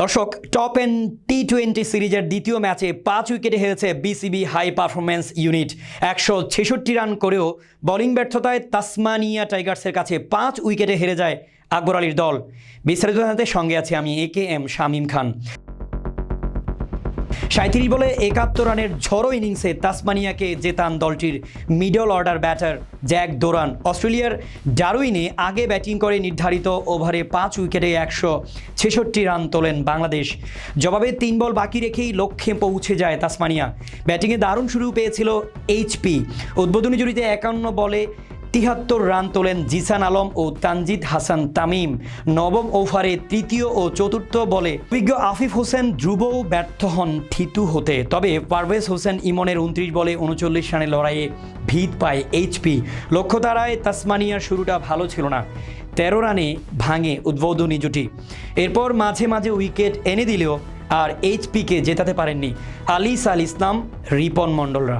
দর্শক, top and টি-20 সিরিজের দ্বিতীয় ম্যাচে 5 উইকেটে হেরেছে BCB high performance unit. 166 run করেও বোলিং ব্যর্থতায় তাসমানিয়া টাইগার্সের কাছে 5 উইকেটে হেরে যায় আকবর আলীর দল। বিস্তারিত জানাতে সঙ্গে আছি আমি AKM শামীম খান। 37 বলে 71 রানের ঝড়ো ইনিংসে তাসমানিয়াকে জেতান দলটির middle order batter Jack Durand. অস্ট্রেলিয়ার ডারউইনে আগে ব্যাটিং করে নির্ধারিত ওভারে 5 উইকেটে 166 রান তোলেন বাংলাদেশ। জবাবে 3 বল বাকি রেখেই লক্ষ্যে পৌঁছে যায় তাসমানিয়া। ব্যাটিংয়ে দারুণ শুরু পেয়েছিল HP। উদ্বোধনী জুটিতে 51 বলে 73 রান তোলেন জিসান আলম ও তানজিদ হাসান তামিম। নবম ওভারে তৃতীয় ও চতুর্থ বলে অভিজ্ঞ আফিফ হোসেন ধ্রুবও ব্যর্থ হন থিতু হতে। তবে পারভেজ হোসেন ইমনের 29 বলে 39 রানের লড়াইয়ে ভিত পায় HP। লক্ষ্যতারায় তাসমানিয়ার শুরুটা ভালো ছিল না। 13 রানে ভাঙে উদ্বোধনী জুটি। এরপর মাঝে মাঝে উইকেট এনে দিলেও আর HPকে জেতাতে পারেননি আলিস আল ইসলাম, রিপন মণ্ডলরা।